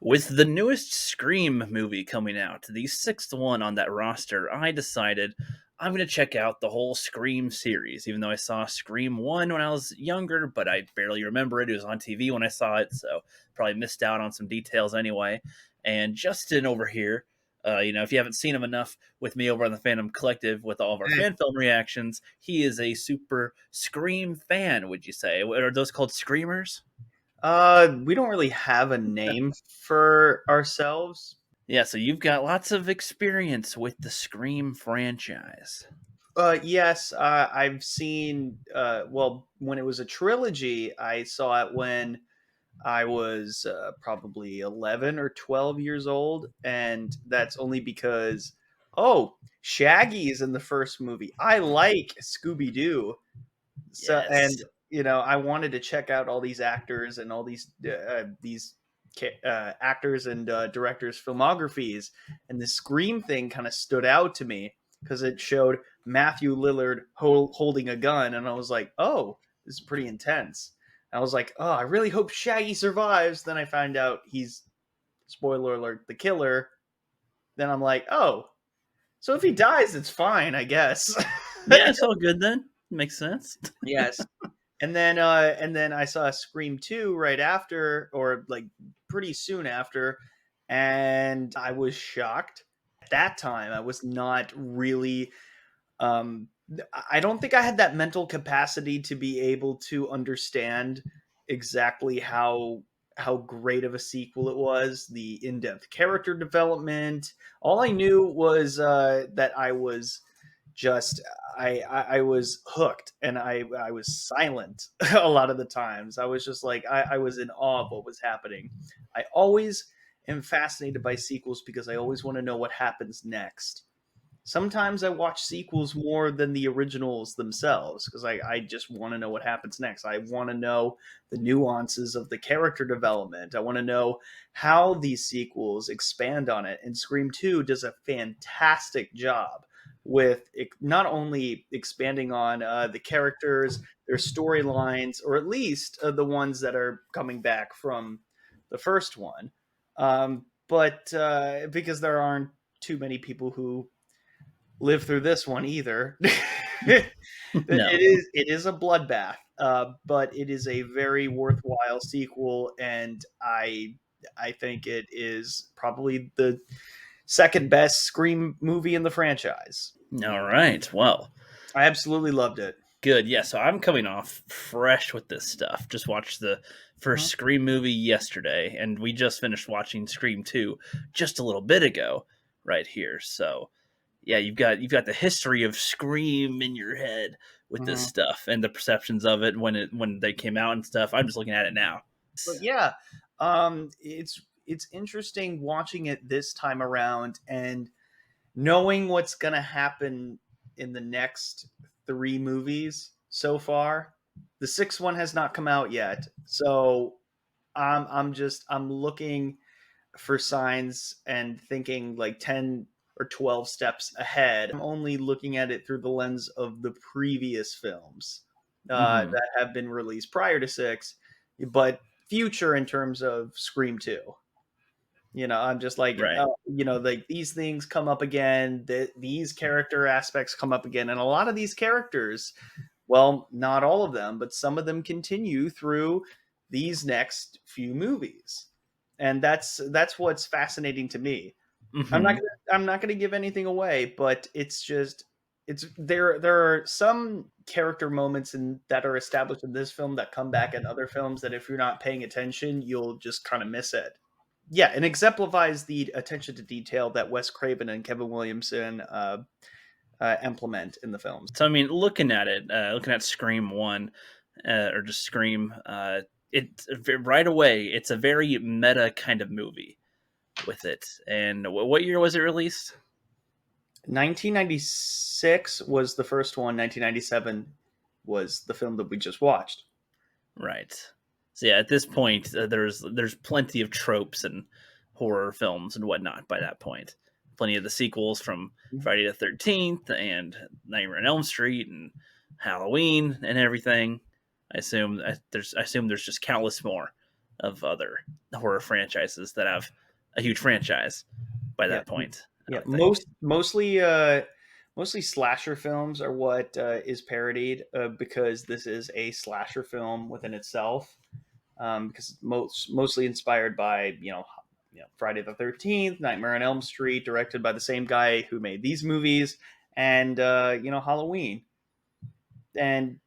With the newest Scream movie coming out, the sixth one on that roster, I decided I'm going to check out the whole Scream series, even though I saw Scream 1 when I was younger, but I barely remember it. It was on TV when I saw it, so probably missed out on some details anyway. And Justin over here, if you haven't seen him enough with me over on the Phantom Collective with all of our fan film reactions, he is a super Scream fan, would you say? Are those called Screamers? We don't really have a name for ourselves. Yeah, so you've got lots of experience with the Scream franchise. Yes, I've seen. Well, when it was a trilogy, I saw it when I was probably 11 or 12 years old, and that's only because Shaggy is in the first movie. I like Scooby Doo, so and Yes. I wanted to check out all these actors and all these actors and directors filmographies, and the Scream thing kind of stood out to me because it showed Matthew Lillard holding a gun, and I was like, oh, this is pretty intense. I was like, oh, I really hope Shaggy survives. Then I find out he's, spoiler alert, the killer. Then I'm like, oh, so if he dies, it's fine, I guess. Yeah, it's all good then. Makes sense. Yes. And then I saw Scream 2 right after, or like pretty soon after, and I was shocked. At that time, I was not really um I don't think I had that mental capacity to be able to understand exactly how great of a sequel it was, the in-depth character development. All I knew was that I was just I was hooked, and I was silent a lot of the times. I was just like I was in awe of what was happening. I always am fascinated by sequels because I always want to know what happens next. Sometimes I watch sequels more than the originals themselves because I just want to know what happens next. I want to know the nuances of the character development. I want to know how these sequels expand on it. And Scream 2 does a fantastic job with not only expanding on the characters, their storylines, or at least the ones that are coming back from the first one, but because there aren't too many people who live through this one either. it No. is a bloodbath, but it is a very worthwhile sequel, and I think it is probably the second best Scream movie in the franchise. All right. Well, I absolutely loved it. good. Yeah, so I'm coming off fresh with this stuff. Just watched the first Mhm. Scream movie yesterday, and we just finished watching Scream 2 just a little bit ago right here. So, yeah, you've got the history of Scream in your head with this Mhm. stuff and the perceptions of it when they came out and stuff. I'm just looking at it now. But yeah, it's interesting watching it this time around and knowing what's gonna happen in the next three movies so far. The sixth one has not come out yet, so I'm looking for signs and thinking like 10 or 12 steps ahead. I'm only looking at it through the lens of the previous films Hmm. that have been released prior to six, but future in terms of Scream 2. I'm just like, Right. like these things come up again, that these character aspects come up again. And a lot of these characters, well, not all of them, but some of them continue through these next few movies. And that's what's fascinating to me. Hmm. I'm not gonna give anything away, but it's just it's there are some character moments that are established in this film that come back in other films that if you're not paying attention, you'll just kind of miss it. Yeah, and exemplifies the attention to detail that Wes Craven and Kevin Williamson implement in the films. So I mean, looking at Scream 1, or just Scream, right away it's a very meta kind of movie with it. And what year was it released? 1996 was the first one. 1997 was the film that we just watched. Right. So yeah, at this point, there's plenty of tropes and horror films and whatnot by that point. Plenty of the sequels from Friday the 13th and Nightmare on Elm Street and Halloween and everything. I assume there's just countless more of other horror franchises that have a huge franchise by Yeah. that point, I Yeah. would think. Mostly slasher films are what is parodied because this is a slasher film within itself. Because it's mostly inspired by Friday the 13th, Nightmare on Elm Street, directed by the same guy who made these movies, and Halloween, and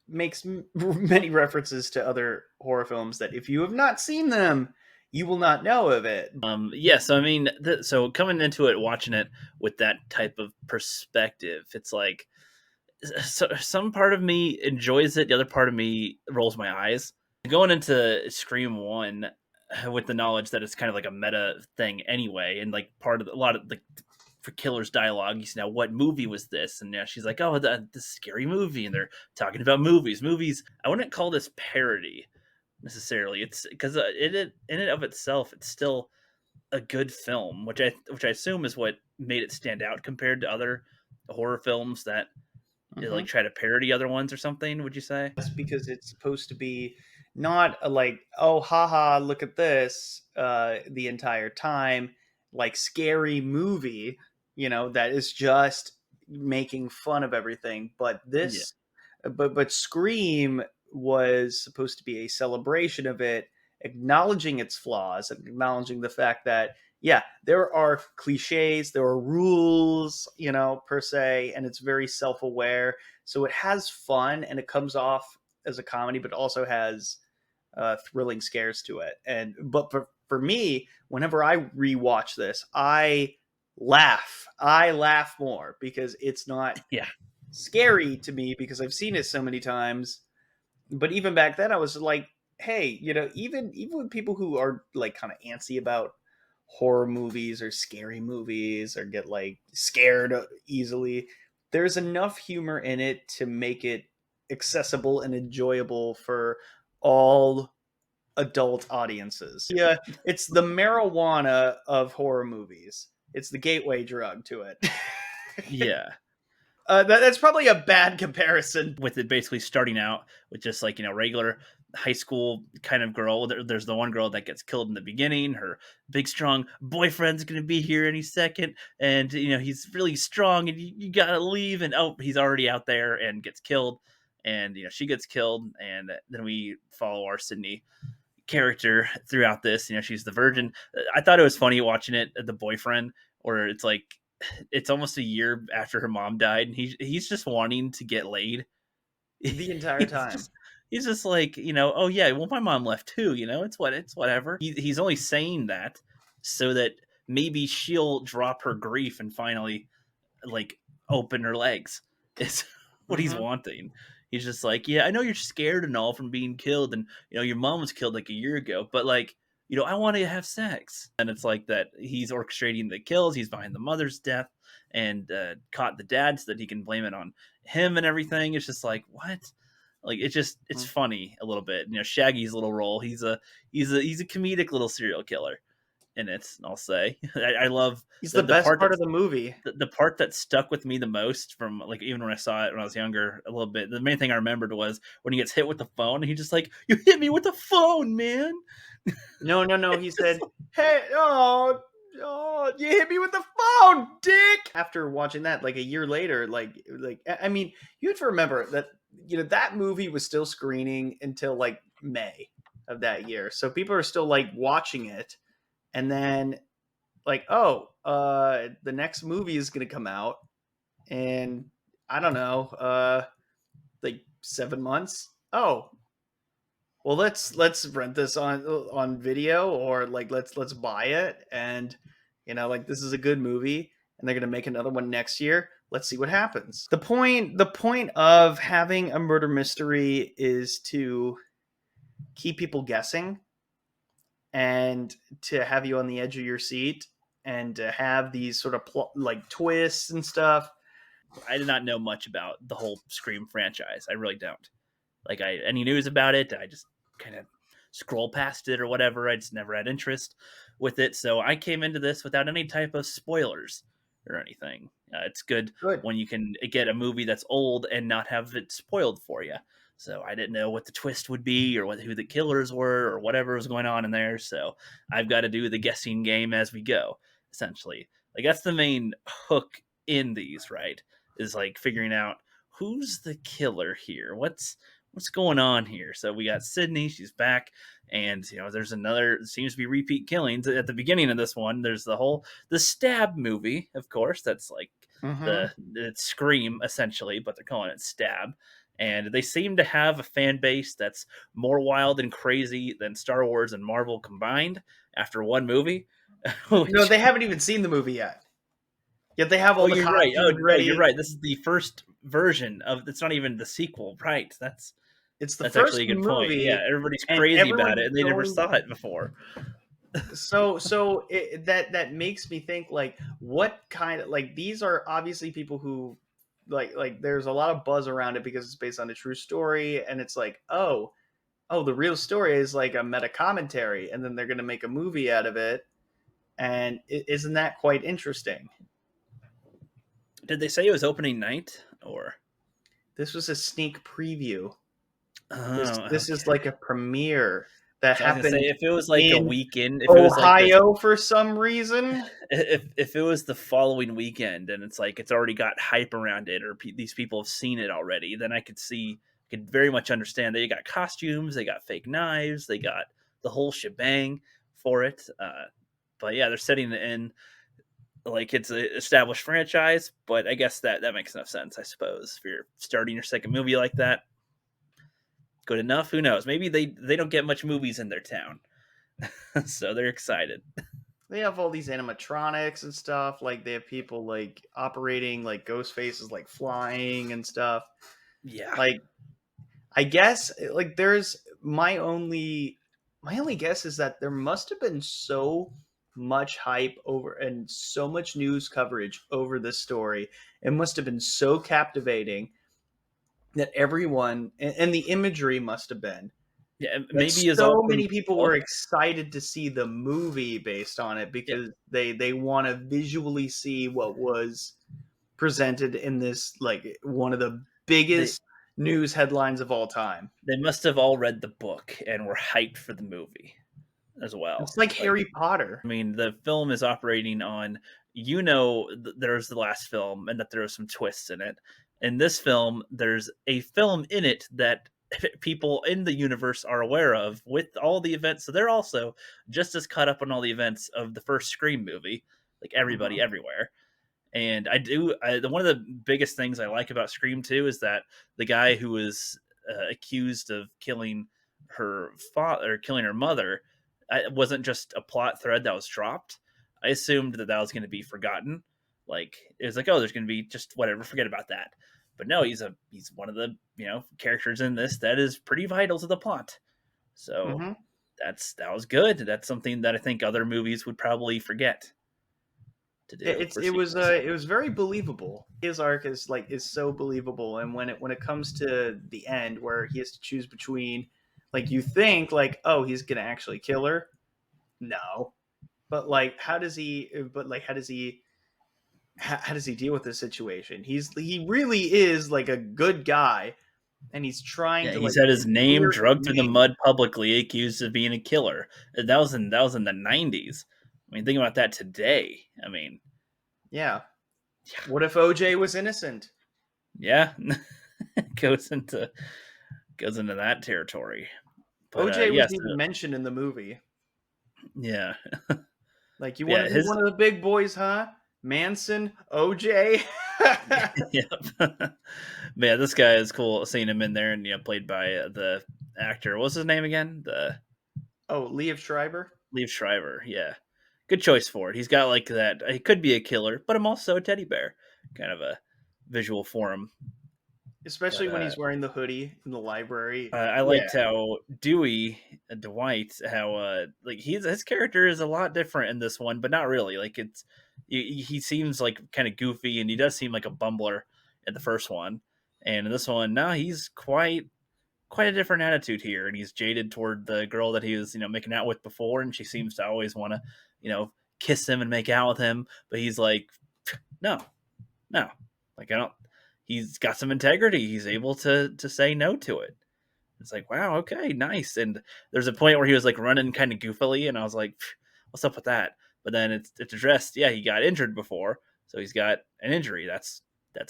makes many references to other horror films that if you have not seen them, you will not know of it. Yeah, so I mean, so coming into it, watching it with that type of perspective, it's like some part of me enjoys it, the other part of me rolls my eyes. Going into Scream One with the knowledge that it's kind of like a meta thing anyway, and like part of a lot of the for Killer's dialogue, you see now what movie was this, and now she's like, oh, the scary movie, and they're talking about movies. I wouldn't call this parody necessarily. It's because in it of itself, it's still a good film, which I assume is what made it stand out compared to other horror films that like Mhm. try to parody other ones or something. Would you say? That's because it's supposed to be not a, like, oh haha, look at this the entire time, like scary movie, that is just making fun of everything. But Yeah, Scream was supposed to be a celebration of it, acknowledging its flaws and acknowledging the fact that yeah, there are cliches, there are rules, per se, and it's very self-aware, so it has fun and it comes off as a comedy, but also has thrilling scares to it. And but for me, whenever I rewatch this, laugh. I laugh more because it's not yeah, scary to me because I've seen it so many times. But even back then, I was like, hey, even with people who are like kind of antsy about horror movies or scary movies or get like scared easily, there's enough humor in it to make it accessible and enjoyable for all adult audiences. Yeah, it's the marijuana of horror movies. It's the gateway drug to it. yeah. That's probably a bad comparison. With it basically starting out with just like regular high school kind of girl. There's the one girl that gets killed in the beginning. Her big strong boyfriend's gonna be here any second, and he's really strong, and you gotta leave. And oh, he's already out there and gets killed, and she gets killed, and then we follow our Sydney character throughout this. She's the virgin. I thought it was funny watching it. The boyfriend, where it's like it's almost a year after her mom died, and he's just wanting to get laid. The entire he's time. just he's just like, oh yeah, well my mom left too, it's whatever. He's only saying that so that maybe she'll drop her grief and finally like open her legs. Is what he's Hmm. wanting. He's just like, yeah, I know you're scared and all from being killed, and your mom was killed like a year ago, but like, I want to have sex. And it's like that he's orchestrating the kills. He's behind the mother's death and caught the dad so that he can blame it on him and everything. It's just like what? Like it's funny a little bit. Shaggy's little role. He's a comedic little serial killer in it. I'll say. I love He's the the the best part part that of the movie. the part that stuck with me the most from like even when I saw it when I was younger a little bit. The main thing I remembered was when he gets hit with the phone and he's just like, "You hit me with the phone, man." No, no, no. He It's just said, "Hey, oh, you hit me with the phone, dick." After watching that, like a year later, I mean, you have to remember that that movie was still screening until like May of that year, so people are still like watching it, and then like, oh, the next movie is gonna come out, and I don't know, like 7 months. Oh, well, let's rent this on video, or like let's buy it, and like this is a good movie and they're going to make another one next year. Let's see what happens. The point of having a murder mystery is to keep people guessing and to have you on the edge of your seat and to have these sort of like twists and stuff. I did not know much about the whole Scream franchise. I really don't. Like any news about it, I just kind of scroll past it or whatever. I just never had interest with it. So I came into this without any type of spoilers or anything. It's good Good. when you can get a movie that's old and not have it spoiled for you. So I didn't know what the twist would be or who the killers were or whatever was going on in there. So I've got to do the guessing game as we go, essentially. Like that's the main hook in these, right? Is like figuring out who's the killer here. What's going on here? So we got Sydney, she's back, and there's another seems to be repeat killings at the beginning of this one. There's the stab movie, of course. That's like Mm-hmm. the Scream essentially, but they're calling it Stab, and they seem to have a fan base that's more wild and crazy than Star Wars and Marvel combined after one movie. No, Which, they haven't even seen the movie yet. Yet they have oh, all the you're right. Oh, costumes no, you're ready. right. This is the first version of. It's not even the sequel, right? It's the That's first actually a good point. Yeah, movie, everybody's and crazy about everyone's it, and they never going. saw it before. So that makes me think, like, what kind of, like, these are obviously people who, like there's a lot of buzz around it because it's based on a true story, and it's like, oh, the real story is like a meta commentary, and then they're going to make a movie out of it, and isn't that quite interesting? Did they say it was opening night or? This was a sneak preview. this Oh, this is okay. like a premiere that So I was gonna say happened if it was like a in weekend, if it was like this Ohio for some reason. if it was the following weekend and it's like it's already got hype around it or these people have seen it already, then could very much understand. They got costumes, they got fake knives, they got the whole shebang for it. But yeah, they're setting it in like it's an established franchise. But I guess that makes enough sense, I suppose. If you're starting your second movie like that, good enough. Who knows? Maybe they don't get much movies in their town, so they're excited. They have all these animatronics and stuff. Like they have people like operating like ghost faces, like flying and stuff. Yeah, Like I guess like there's my only guess is that there must have been so much hype over and so much news coverage over this story. It must have been so captivating that everyone, and the imagery must have been, yeah. that Maybe is so also many people more. were excited to see the movie based on it Yeah, because they want to visually see what was presented in this, like, one of the they biggest news headlines of all time. they must have all read the book and were hyped for the movie as It's well. like Like, Harry Potter. I mean, the film is operating on, there's the last film and that there are some twists in it. In this film, there's a film in it that people in the universe are aware of with all the events. So they're also just as caught up on all the events of the first Scream movie, like everybody Mhm. everywhere. And one of the biggest things I like about Scream 2 is that the guy who was accused of killing her father, or killing her mother, wasn't just a plot thread that was dropped. I assumed that was going to be forgotten. Like it was like, oh, there's going to be just whatever, forget about that. But no, he's one of the characters in this that is pretty vital to the plot. So Mhm. that was good. That's something that I think other movies would probably forget to It, do it's for it was sequels. it was very believable. His arc is so believable, and when it comes to the end where he has to choose between, like, you think like, oh, he's gonna actually kill her. No, but like, how does he? But like, how does he deal with this situation? He really is like a good guy, and he's trying Yeah, to he's like had his name clear his drugged through the name. mud publicly, accused of being a killer. That was in the 90s. I mean, think about that today. I mean, Yeah. What if OJ was innocent? yeah, goes into goes into that territory. But OJ was yes, even mentioned in the movie. yeah, Like, you want yeah, to be his one of the big boys, huh? Manson, OJ. yeah, yeah. This guy is cool. Seeing him in there and played by the actor. What's his name again? The Oh, Liev Schreiber. Liev Schreiber. Yeah, good choice for it. He's got like that. He could be a killer, but I'm also a teddy bear. Kind of a visual for him. But Especially when he's wearing the hoodie in the library. I Yeah. liked how Dwight, how like his character is a lot different in this one, but not really. Like he seems like kind of goofy, and he does seem like a bumbler in the first one, and in this one, now he's quite a different attitude here, and he's jaded toward the girl that he was making out with before, and she seems to always want to kiss him and make out with him, but he's like, no, no, like I don't. He's got some integrity. He's able to say no to it. It's like, wow, okay, nice. And there's a point where he was like running kind of goofily, and I was like, what's up with that? But then it's addressed. Yeah, he got injured before, so he's got an injury. That's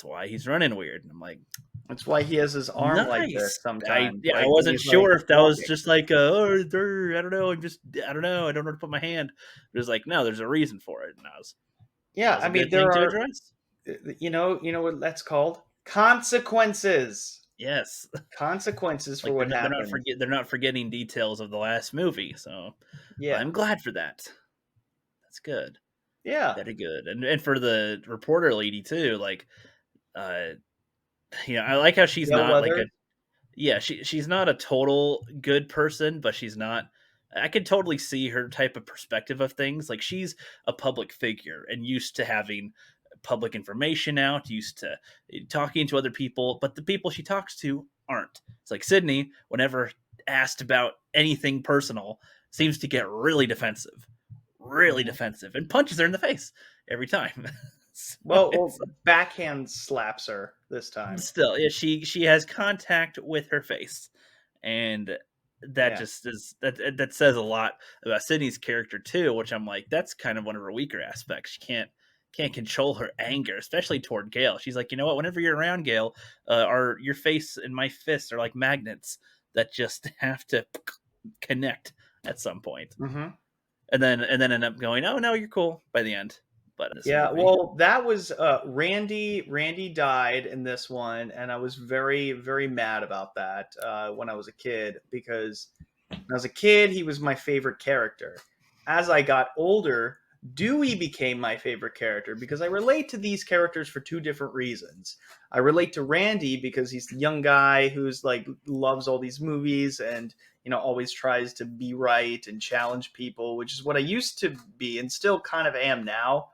why he's running weird. And I'm like, That's why he has his arm like this nice. sometimes, I like when wasn't he's like sure if that was walking. just like oh, I don't know. I don't know. I don't know where to put my hand. But it was like, no, there's a reason for it, and that Yeah, was I a mean good there thing to are, address. you know what that's called? Consequences. Yes, Consequences for like what they're happens. they're not forgetting details of the last movie. So Yeah. I'm glad for that. That's good. Yeah. Very good. And for the reporter lady too, like uh I like how she's Gail not like a Weathers. yeah, she's not a total good person, but she's not I could totally see her type of perspective of things. Like she's a public figure and used to having public information out, used to talking to other people, but the people she talks to aren't. It's like Sydney, whenever asked about anything personal, seems to get really Mhm. defensive, and punches her in the face every time. So Well, it's backhand slaps her this time. still, yeah, she has contact with her face, and that Yeah. just is that says a lot about Sydney's character too. Which I'm like, that's kind of one of her weaker aspects. She can't control her anger, especially toward Gail. She's like, you know what? Whenever you're around Gail, your face and my fists are like magnets that just have to connect at some point, Hmm. and then end up going, oh no, you're cool by the end. But in this Yeah, movie, well, that was Randy. Randy died in this one, and I was very, very mad about that when I was a kid because when I was a kid, he was my favorite character. As I got older, Dewey became my favorite character because I relate to these characters for two different reasons. I relate to Randy because he's the young guy who's like loves all these movies and always tries to be right and challenge people, which is what I used to be and still kind of am now.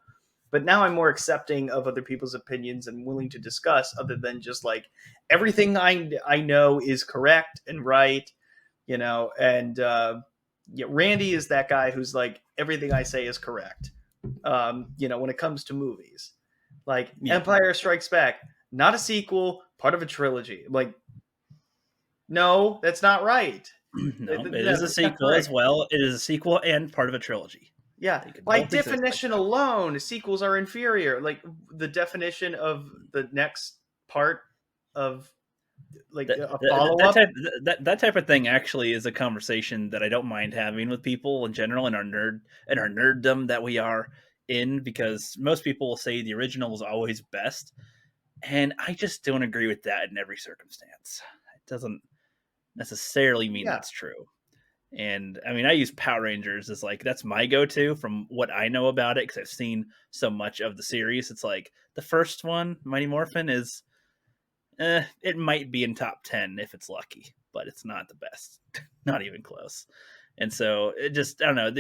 But now I'm more accepting of other people's opinions and willing to discuss other than just like everything I know is correct and right, and yeah, Randy is that guy who's like everything I say is correct. When it comes to movies, like yeah, Empire Strikes Back, not a sequel, part of a trilogy. Like, no, that's not right. no, it No, is a that's not sequel as correct. well. It is a sequel and part of a trilogy. Yeah, They could by both exist like definition that. alone, sequels are inferior. Like the definition of the next part of like a follow That up. type that type of thing actually is a conversation that I don't mind having with people in general in our nerddom that we are in, because most people will say the original is always best, and I just don't agree with that in every circumstance. It doesn't necessarily mean Yeah. that's true. And I mean, I use Power Rangers as like that's my go-to from what I know about it because I've seen so much of the series. It's like the first one, Mighty Morphin, is it might be in top 10 if it's lucky, but it's not the best, not even close. And so it just I don't know.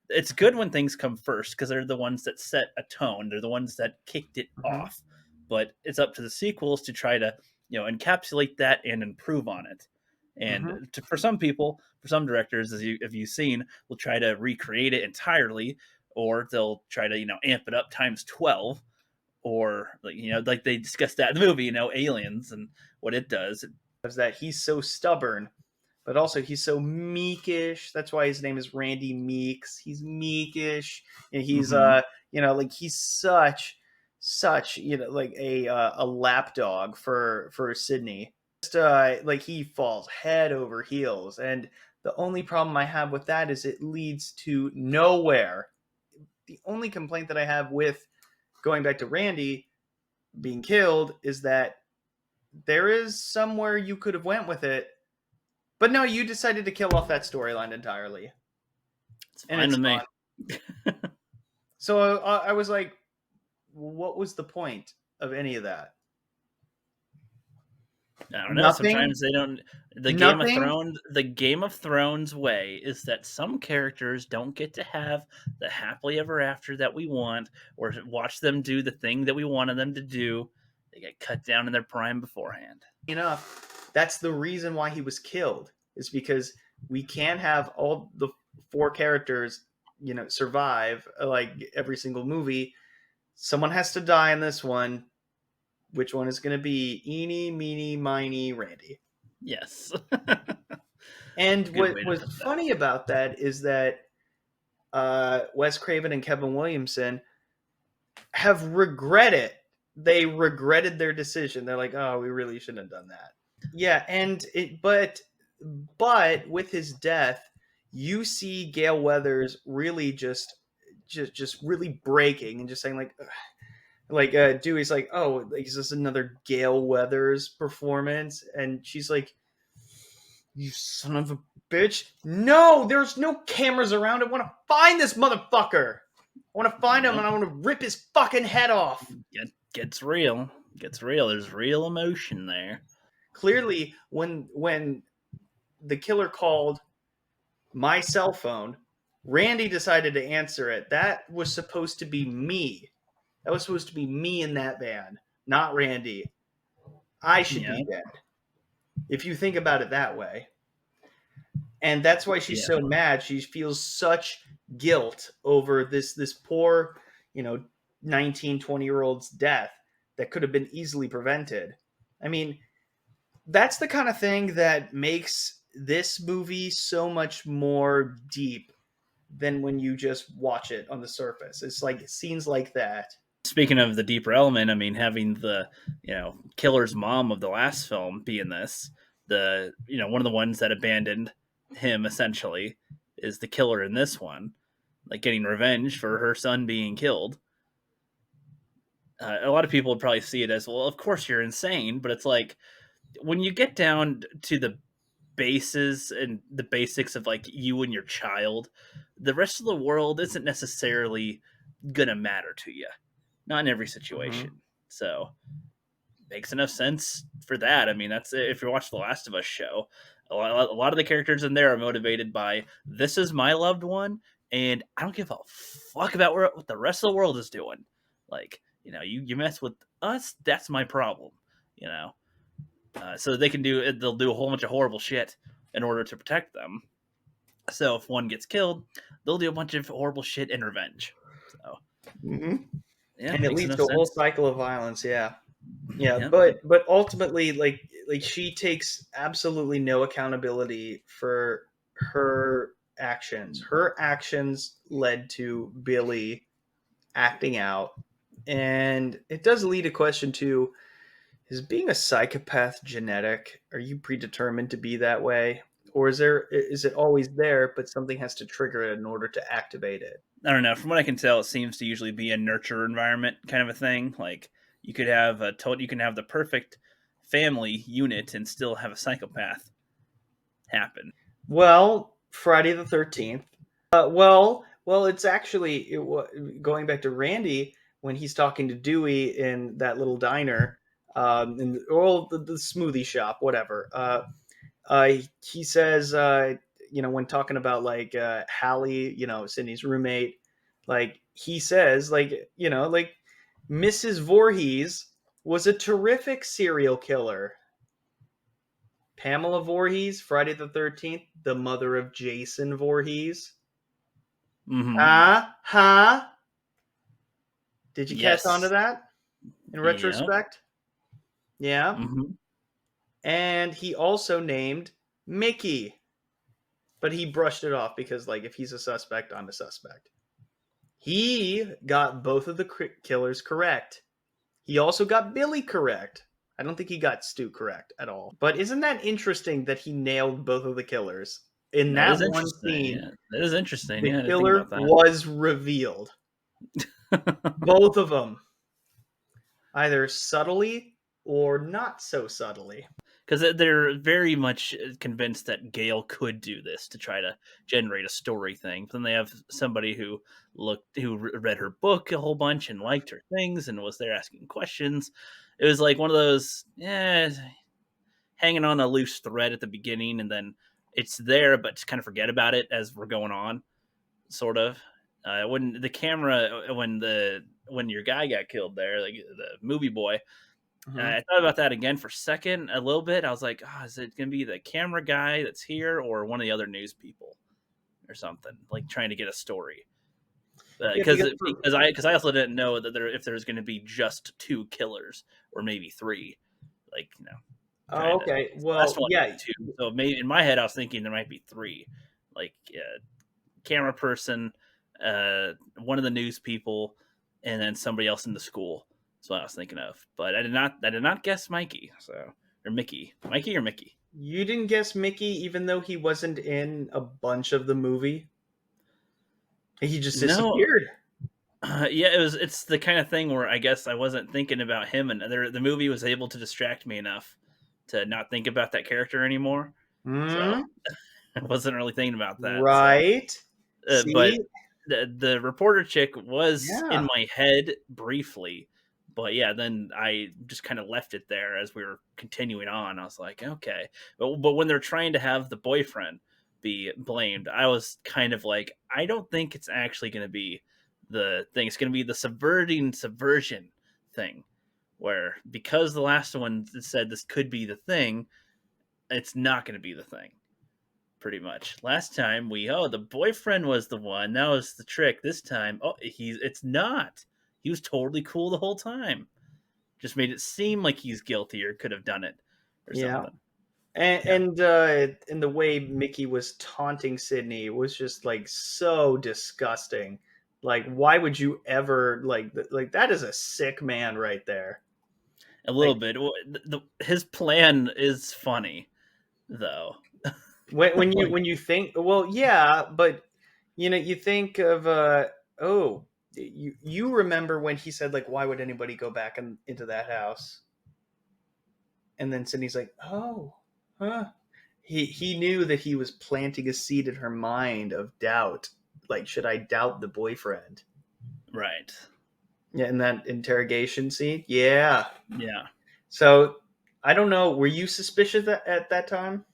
It's good when things come first because they're the ones that set a tone. They're the ones that kicked it Hmm. off. But it's up to the sequels to try to encapsulate that and improve on it. And Hmm. for some people, for some directors, as you've seen, will try to recreate it entirely, or they'll try to amp it up times 12, or like they discussed that in the movie, Aliens and what it does. Is that he's so stubborn, but also he's so meekish. That's why his name is Randy Meeks. He's meekish, and he's Hmm. like he's such like a lapdog for Sydney. Just like he falls head over heels, and the only problem I have with that is it leads to nowhere. The only complaint that I have with going back to Randy being killed is that there is somewhere you could have went with it, but no, you decided to kill off that storyline entirely, It's and fine it's with gone. me. So I was like, what was the point of any of that? I don't know. Nothing. Sometimes they don't. Nothing. The Game of Thrones way is that some characters don't get to have the happily ever after that we want, or watch them do the thing that we wanted them to do. They get cut down in their prime beforehand. Enough. That's the reason why he was killed. Is because we can't have all the four characters, survive like every single movie. Someone has to die in this one. Which one is going to be? Eeny, meeny, miny, Randy. Yes. And Good what way to was put that. funny about that is that Wes Craven and Kevin Williamson have regretted. They regretted their decision. They're like, "Oh, we really shouldn't have done that." Yeah, and but with his death, you see Gale Weathers really just really breaking and just saying like Dewey's like, "Oh, like, is this another Gale Weathers performance?" And she's like, "You son of a bitch. No, there's no cameras around. I want to find this motherfucker. I want to find him Yep. and I want to rip his fucking head off." Gets real. Gets real. There's real emotion there. Clearly, when the killer called my cell phone, Randy decided to answer it. That was supposed to be me. That was supposed to be me in that van, not Randy. I should be Yeah. dead. If you think about it that way. And that's why she's Yeah. so mad. She feels such guilt over this poor, you know, 19, 20-year old's death that could have been easily prevented. I mean, that's the kind of thing that makes this movie so much more deep than when you just watch it on the surface. It's like scenes like that. Speaking of the deeper element, I mean, having the killer's mom of the last film be in this, the one of the ones that abandoned him essentially is the killer in this one, like getting revenge for her son being killed. A lot of people would probably see it as, well, of course you're insane, but it's like when you get down to the bases and the basics of like you and your child, the rest of the world isn't necessarily gonna matter to you, not in every Mm-hmm. situation. So makes enough sense for that. I mean, that's if you watch the Last of Us show, a lot of the characters in there are motivated by this is my loved one, and I don't give a fuck about what the rest of the world is doing. Like, you mess with us, that's my problem. You know, so they'll do a whole bunch of horrible shit in order to protect them. So if one gets killed, they'll do a bunch of horrible shit in revenge. So Mm-hmm. yeah, And it makes leads enough to a whole sense. cycle of violence. Yeah. Yeah, Yep. but ultimately, like she takes absolutely no accountability for her actions. Her actions led to Billy acting out, and it does lead a question to: is being a psychopath genetic? Are you predetermined to be that way, or is it always there, but something has to trigger it in order to activate it? I don't know. From what I can tell, it seems to usually be a nurture environment kind of a thing. Like you can have the perfect family unit and still have a psychopath happen. Well, Friday the 13th. It's actually going back to Randy when he's talking to Dewey in that little diner, the smoothie shop, whatever. He says, when talking about like Hallie, Sydney's roommate, like he says, like Mrs. Voorhees was a terrific serial killer. Pamela Voorhees, Friday the 13th, the mother of Jason Voorhees. Mm-hmm. Huh? Did you catch on to Yes. that in Yep. retrospect? Yeah. Mm-hmm. And he also named Mickey, but he brushed it off because, like, if he's a suspect, I'm a suspect. He got both of the killers correct. He also got Billy correct. I don't think he got Stu correct at all. But isn't that interesting that he nailed both of the killers? In That that is one interesting. scene, Yeah, that is interesting. the Yeah, I didn't think killer about that. was revealed. Both of them, either subtly or not so subtly. Because they're very much convinced that Gale could do this to try to generate a story thing. But then they have somebody who read her book a whole bunch and liked her things and was there asking questions. It was like one of those, hanging on a loose thread at the beginning, and then it's there, but just kind of forget about it as we're going on, sort of. When the camera, when your guy got killed there, like the movie boy, Mhm. I thought about that again for a second, a little bit. I was like, oh, is it going to be the camera guy that's here or one of the other news people or something, like trying to get a story? Yeah, Because I also didn't know that if there's going to be just two killers or maybe three, like Oh, kind of. okay. Last Well, one yeah, was two, so maybe in my head I was thinking there might be three, like camera person, one of the news people, and then somebody else in the school. That's what I was thinking of, but I did not guess Mikey. So or Mickey, Mikey or Mickey. you didn't guess Mickey, even though he wasn't in a bunch of the movie. He just No, disappeared. yeah, it's the kind of thing where I guess I wasn't thinking about him, and the movie was able to distract me enough to not think about that character anymore. So Hmm. I wasn't really thinking about that. So, Right. but See? the reporter chick was in Yeah. my head briefly, but yeah, then I just kind of left it there as we were continuing on. I was like, okay, but when they're trying to have the boyfriend be blamed, I was kind of like, I don't think it's actually going to be the thing. It's going to be the subversion thing, where because the last one said this could be the thing, it's not going to be the thing pretty much. Last time the boyfriend was the one. That was the trick. This time, it's not. He was totally cool the whole time. Just made it seem like he's guilty or could have done it or Yeah. something. And Yeah. and the way Mickey was taunting Sydney was just like so disgusting. Like, why would you ever like that is a sick man right there. A Like little bit. His plan is funny though. Like when you think, well, yeah, but you think of oh, you remember when he said like, why would anybody go back into that house? And then Sydney's like, oh, huh. He knew that he was planting a seed in her mind of doubt. Like, should I doubt the boyfriend? right. Yeah, in that interrogation scene. Yeah. Yeah. So I don't know. Were you suspicious at that time?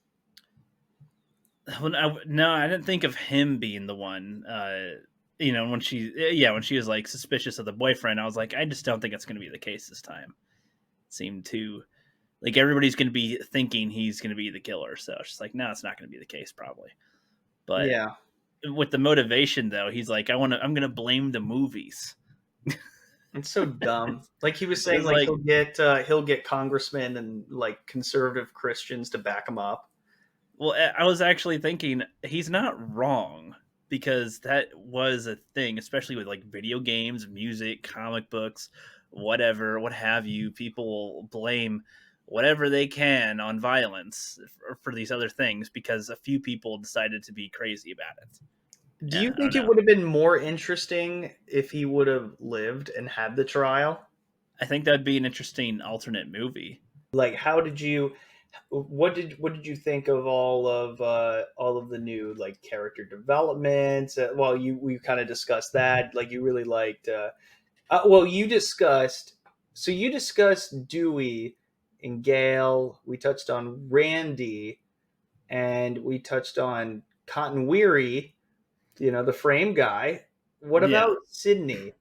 No, I didn't think of him being the one. When when she was like suspicious of the boyfriend, I was like, I just don't think it's going to be the case this time. It seemed too like everybody's going to be thinking he's going to be the killer. So it's just like, no, it's not going to be the case probably. But Yeah. with the motivation though, he's like, I'm going to blame the movies. It's so dumb. Like he was saying, It's like like, he'll get congressmen and like conservative Christians to back him up. well, I was actually thinking he's not wrong because that was a thing, especially with like video games, music, comic books, whatever, what have you. People will blame whatever they can on violence for these other things because a few people decided to be crazy about it. Do Yeah, you I don't think it know. would have been more interesting if he would have lived and had the trial? I think that'd be an interesting alternate movie. Like, how did you? What did you think of all of the new like character developments? Well, we kind of discussed that. Like, you really liked. Well, you discussed Dewey and Gale. We touched on Randy, and we touched on Cotton Weary. The frame guy. What Yeah, about Sydney?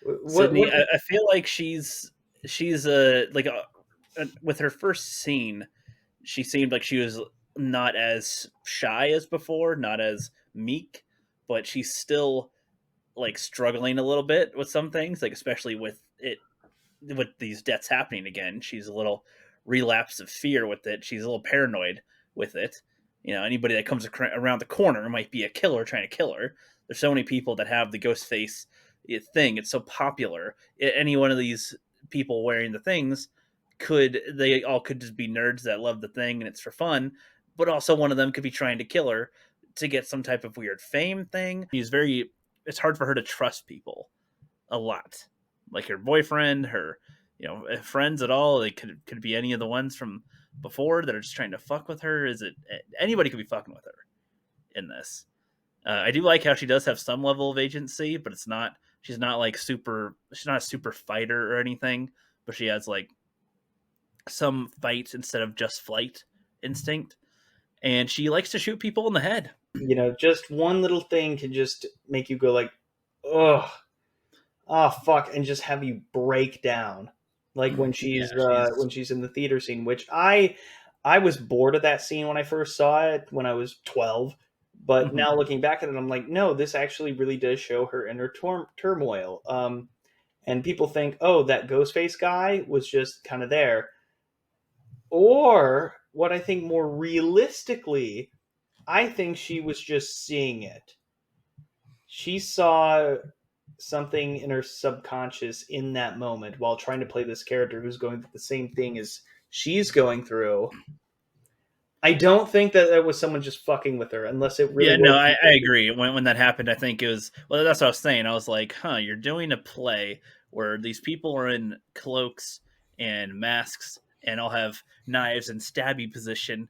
What Sydney. I feel like she's with her first scene, she seemed like she was not as shy as before, not as meek, but she's still like struggling a little bit with some things, like especially with these deaths happening again. She's a little relapse of fear with it. She's a little paranoid with it. Anybody that comes around the corner might be a killer trying to kill her. There's so many people that have the ghost face thing. It's so popular. Any one of these people wearing the things they all could just be nerds that love the thing and it's for fun, but also one of them could be trying to kill her to get some type of weird fame thing. It's hard for her to trust people a lot, like her boyfriend, her friends at all. They could be any of the ones from before that are just trying to fuck with her. Is it anybody could be fucking with her in this? I do like how she does have some level of agency, but it's not. She's not like super. She's not a super fighter or anything, but she has like some fight instead of just flight instinct, and she likes to shoot people in the head. just one little thing can just make you go like, oh, oh fuck, and just have you break down. Like Yeah, she's when she's in the theater scene, which I was bored of that scene when I first saw it when I was 12. But mhm. now looking back at it, I'm like, no, this actually really does show her inner turmoil. And people think, oh, that Ghostface guy was just kind of there. Or what I think more realistically, I think she was just seeing it. She saw something in her subconscious in that moment while trying to play this character who's going through the same thing as she's going through. I don't think that that was someone just fucking with her, unless it really Yeah, no, was. I agree. When that happened, I think it was well. That's what I was saying. I was like, huh, you're doing a play where these people are in cloaks and masks and all have knives and stabby position,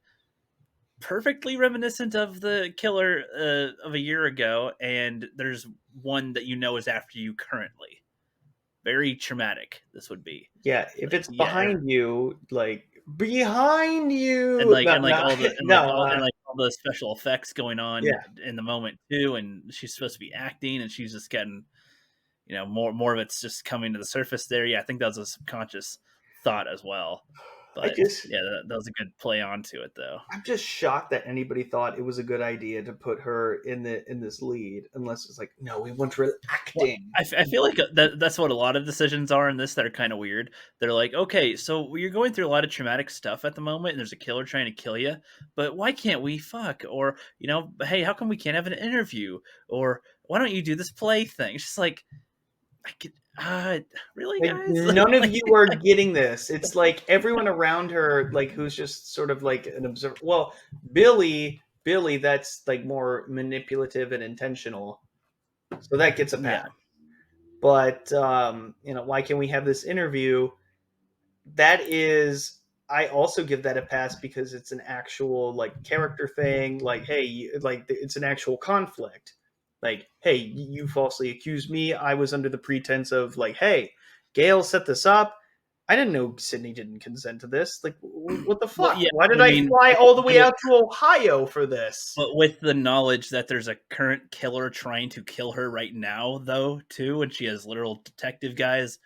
perfectly reminiscent of the killer of a year ago. And there's one that you know is after you currently. Very traumatic. This would be Yeah, if like, it's yeah, behind you, like behind and you, no, like no, all the no, all the special effects going on yeah. in the moment too. And she's supposed to be acting, and she's just getting more of it's just coming to the surface there. Yeah, I think that was a subconscious thought as well. I But just, yeah, that was a good play onto it though. I'm just shocked that anybody thought it was a good idea to put her in this lead, unless it's like, no, we want real Well, acting. I feel like that's what a lot of decisions are in this that are kind of weird. They're like, okay, so you're going through a lot of traumatic stuff at the moment, and there's a killer trying to kill you, but why can't we fuck? Or, hey, how come we can't have an interview? Or why don't you do this play thing? It's just like, I could, really, Like guys? none of Like, you are getting this. It's like everyone around her, like who's just sort of like an observer. Well, Billy, that's like more manipulative and intentional, so that gets a pass. yeah, But why can we have this interview? That is, I also give that a pass because it's an actual like character thing. Like, hey, like it's an actual conflict. Like, hey, you falsely accused me. I was under the pretense of like, hey, Gail set this up. I didn't know Sydney didn't consent to this. Like, what the well, fuck? yeah, Why but did I I mean, fly all the way out to Ohio for this? but with the knowledge that there's a current killer trying to kill her right now, though, too, and she has literal detective guys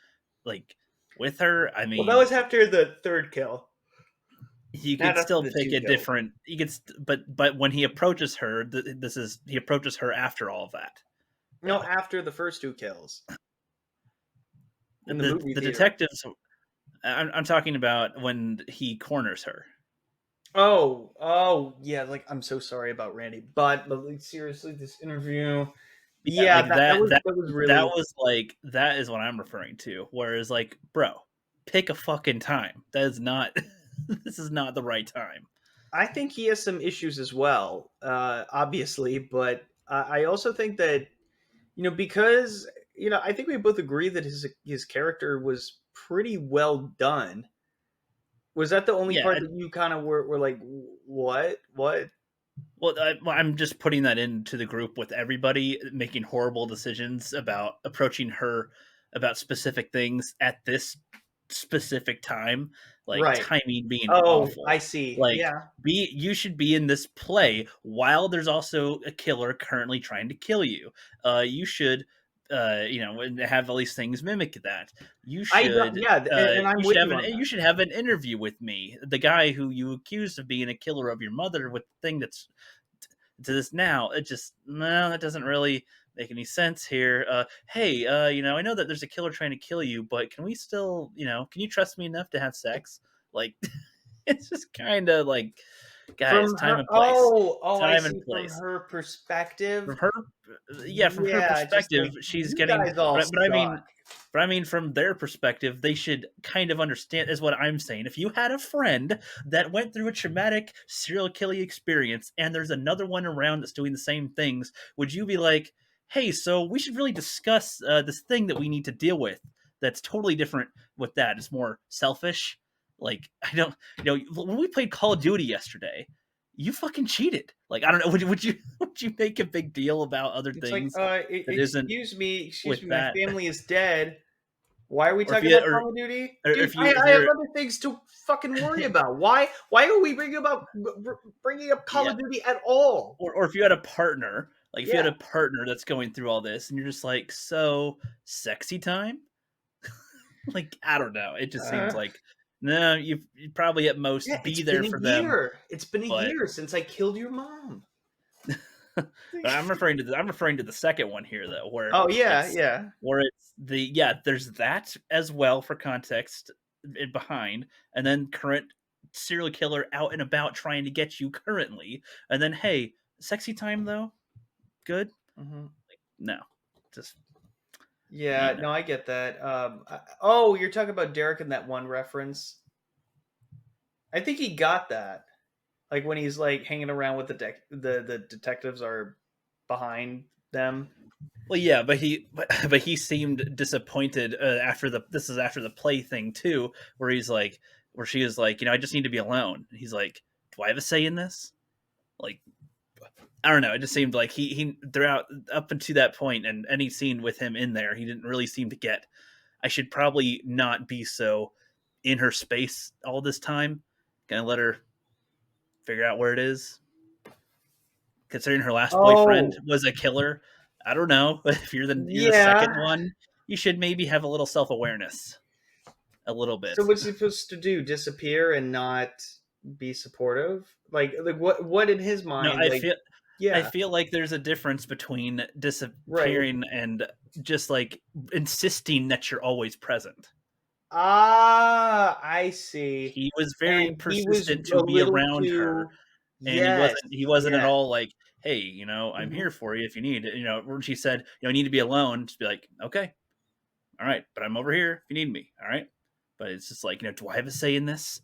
like with her. I Well, that mean, was after the third kill, you not could after still the pick two a kills. different. But when he approaches her, he approaches her after all of that, No, though. after the first two kills in the movie The theater. detectives. I'm talking about when he corners her. Yeah. Like, I'm so sorry about Randy, but like, seriously, this interview, Yeah, yeah, like that that. that was That really. was like that is what I'm referring to. Whereas, like, bro, pick a fucking time. That is not. This is not the right time. I think he has some issues as well, obviously, but I also think that because I think we both agree that his character was pretty well done. Was that the only Yeah, part that you kind of were like, what? I'm just putting that into the group with everybody making horrible decisions about approaching her about specific things at this specific time, like Right. timing being Oh, awful. I see. Like, Yeah. you should be in this play while there's also a killer currently trying to kill you. You should and have all these things mimic that. I don't, yeah, and I'm with you on You that. should have an interview with me, the guy who you accused of being a killer of your mother, with the thing that's to this now. It just, no, that doesn't really make any sense here. Hey, I know that there's a killer trying to kill you, but can we still, can you trust me enough to have sex? Like, it's just kind of like, guys, From time her, and place, I time and see. From place. her perspective, From her, yeah, from her yeah, just perspective, like she's you getting, guys all but I suck. mean, from their perspective, they should kind of understand, is what I'm saying. If you had a friend that went through a traumatic serial killing experience and there's another one around that's doing the same things, would you be like, hey, so we should really discuss this thing that we need to deal with that's totally different with that? It's more selfish. Like, I don't, when we played Call of Duty yesterday, you fucking cheated. Like, I don't know, would you would you make a big deal about other It's like, things that isn't excuse with me, my that? family is dead. Why are we Or if talking you about Call of Duty, or dude? if I have you're other things to fucking worry about. Why are we bringing up Call yeah, of Duty at all? or if you had a partner, like if you had Yeah. a partner that's going through all this and you're just like, so sexy time? Like, I don't know. It just seems Uh, like, no, you probably at yeah, most it's be been there a for them, year. It's been a but year since I killed your mom. but I'm referring to the second one here though, Oh yeah, it's yeah. where it's the yeah, there's that as well for context behind, and then current serial killer out and about trying to get you currently, and then hey, sexy time though, good. Mhm. No, just Yeah, you know. no, I get that. Oh, you're talking about Derek in that one reference. I think he got that. Like when he's like hanging around with the detectives are behind them. Well, yeah, but he seemed disappointed after the this is after the play thing too, where he's like, where she is like, I just need to be alone. And he's like, do I have a say in this? Like, I don't know. It just seemed like he throughout up until that point, and any scene with him in there, he didn't really seem to get. I should probably not be so in her space all this time. Gonna let her figure out where it is. Considering her last boyfriend Oh, was a killer, I don't know. If you're the second yeah. one, you should maybe have a little self awareness, a little So bit. what's he supposed to do? Disappear and not be supportive? Like what in his No, mind? I Like, feel I yeah, feel like there's a difference between right. disappearing and just like insisting that you're always present. Ah, I see. He was very And he was persistent a to be little around her, too. and he Yes, wasn't at yes. all like, "Hey, I'm Mhm. here for you if you need it." When she said, "I need to be alone," just be like, "Okay, all right, but I'm over here if you need me." All right, but it's just like, do I have a say in this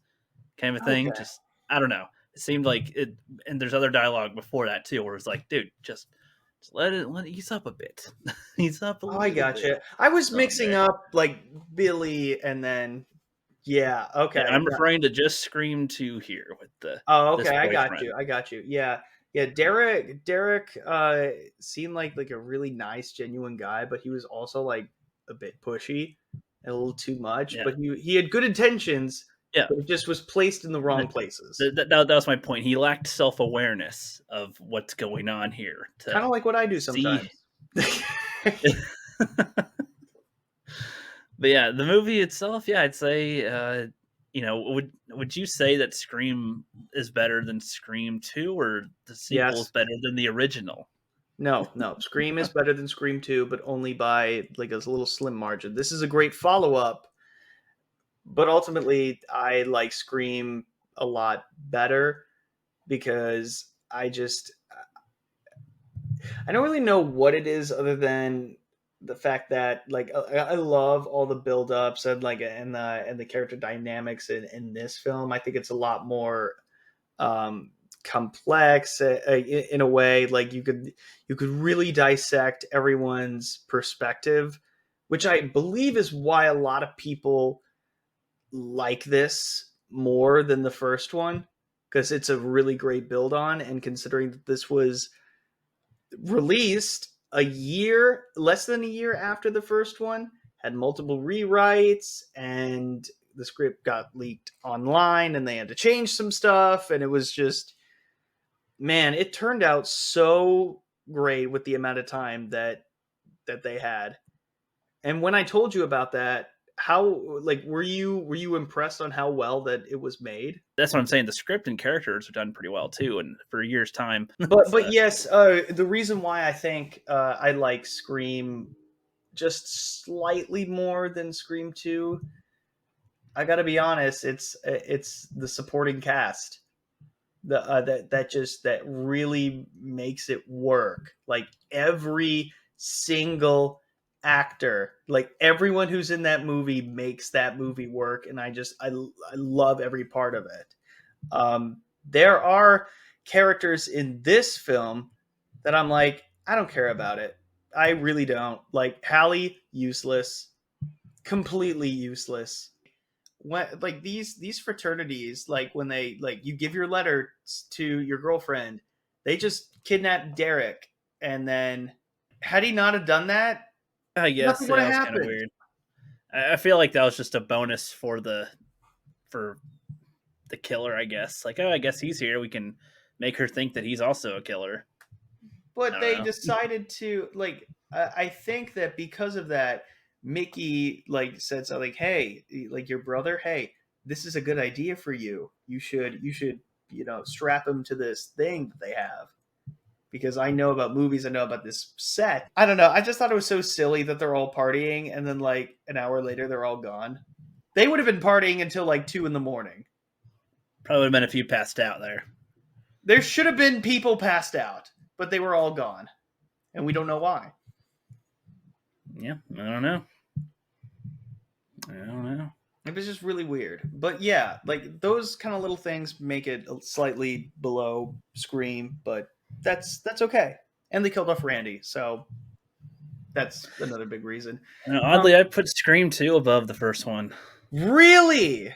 kind of a thing? Okay. Just I don't know. It seemed like it, and there's other dialogue before that too, where it's like, dude, just let it ease up a bit, ease up a Oh, I little bit. gotcha. I was Oh, mixing there. up like Billy and then yeah, Yeah, okay. I'm No. referring to just Scream 2 here with the Oh, this okay. I got boyfriend. you. I got you. Yeah. Yeah, Derek seemed like a really nice, genuine guy, but he was also like a bit pushy and a little too much. Yeah, But he had good intentions, yeah. but it just was placed in the wrong That, places. that was my point. He lacked self awareness of what's going on here Kind to of like what I do see. sometimes. But yeah, the movie itself, yeah, I'd say, would you say that Scream is better than Scream 2, or the sequel is Yes. better than the original? No, no. Scream is better than Scream 2, but only by like a little slim margin. This is a great follow-up, but ultimately I like Scream a lot better because I don't really know what it is other than the fact that like I love all the build-ups and like and the character dynamics in this film. I think it's a lot more um complex in a way like you could really dissect everyone's perspective, which I believe is why a lot of people like this more than the first one, because it's a really great build on, and considering that this was released a year, less than a year after the first one, had multiple rewrites, and the script got leaked online, and they had to change some stuff, and it was just, man, it turned out so great with the amount of time that they had. And when I told you about that, how like were you impressed on how well that it was made? That's what I'm saying. The script and characters are done pretty well too, and for a year's time, But it's but yes, the reason why I think I like Scream just slightly more than Scream 2, I got to be honest, it's the supporting cast. That really makes it work. Like every single actor, like everyone who's in that movie makes that movie work, and I love every part of it. There are characters in this film that I'm like, I don't care about it. I really don't. Like Hallie, useless, completely useless. When like these fraternities, like when they like you give your letter to your girlfriend, they just kidnap Derek, and then had he not have done that, I nothing guess would that have was kind of happened. weird. I feel like that was just a bonus for the killer. I guess like, oh, I guess he's here. We can make her think that he's also a killer. I But don't they know. decided to like. I think that because of that, Mickey like said something like, "Hey, like your brother. Hey, this is a good idea for you. You should strap him to this thing that they have." Because I know about movies, I know about this set. I don't know. I just thought it was so silly that they're all partying and then like an hour later they're all gone. They would have been partying until like 2 in the morning. Probably would have been a few passed out there. There should have been people passed out, but they were all gone, and we don't know why. Yeah, I don't know. I don't know. It was just really weird. But yeah, like those kind of little things make it slightly below Scream, but that's okay. And they killed off Randy, so that's another big reason. And Um, oddly, I put Scream 2 above the first one. really?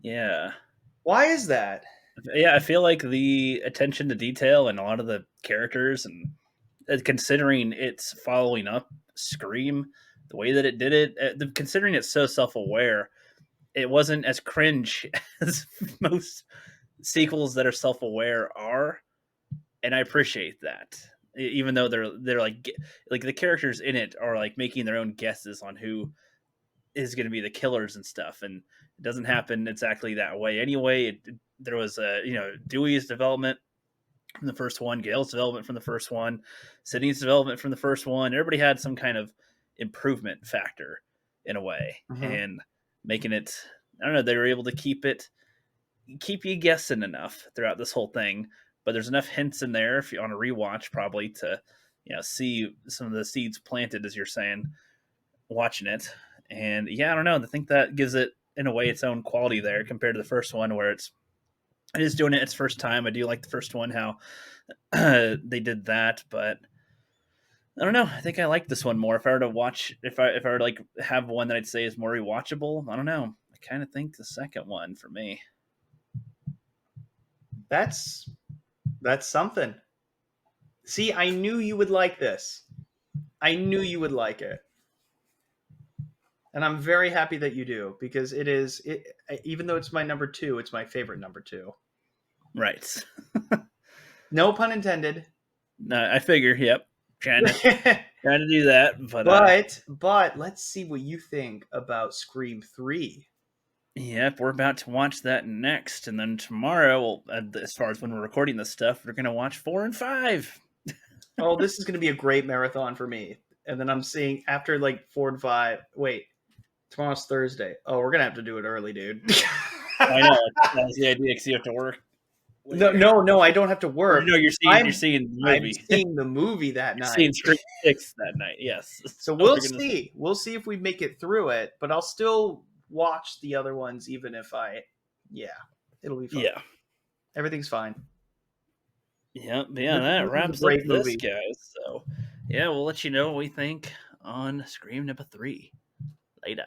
Yeah. Why is that? Yeah, I feel like the attention to detail and a lot of the characters, and considering it's following up Scream, the way that it did it, considering it's so self aware, it wasn't as cringe as most sequels that are self aware are. And I appreciate that. Even though they're like the characters in it are like making their own guesses on who is going to be the killers and stuff, and it doesn't happen exactly that way anyway. There was Dewey's development from the first one, Gail's development from the first one, Sydney's development from the first one. Everybody had some kind of improvement factor in a way, Mhm. and making it. I don't know. They were able to keep you guessing enough throughout this whole thing, but there's enough hints in there if you on a rewatch probably to see some of the seeds planted as you're saying watching it. And yeah, I don't know. I think that gives it in a way its own quality there compared to the first one, where it is doing it its first time. I do like the first one how they did that, but I don't know. I think I like this one more. If I were to watch, if I were to like have one that I'd say is more rewatchable, I don't know. I kind of think the second one for me. That's that's something. See, I knew you would like this. I knew you would like it. And I'm very happy that you do because even though it's my number 2, it's my favorite number 2. Right. No pun intended. No, I figure. Yep. Trying to trying to do that, but but let's see what you think about Scream 3. yep, we're about to watch that next, and then tomorrow, as far as when we're recording this stuff, we're gonna watch 4 and 5. Oh, this is going to be a great marathon for me. And then I'm seeing after like 4 and 5. Wait, tomorrow's Thursday. Oh, we're going to have to do it early, dude. I know that was the idea because you have to work No, later. no, no, I don't have to Or work. no, you're I'm seeing the I'm movie. seeing the movie that You're night. seeing Scream 6 that night. Yes. So So we'll we're gonna. see. We'll see if we make it through it, but I'll still watch the other ones even if yeah, it'll be fun. Yeah. Everything's fine. Yep. Yeah. That This is a wraps up great this, movie. guys. So yeah, we'll let you know what we think on Scream number 3 later.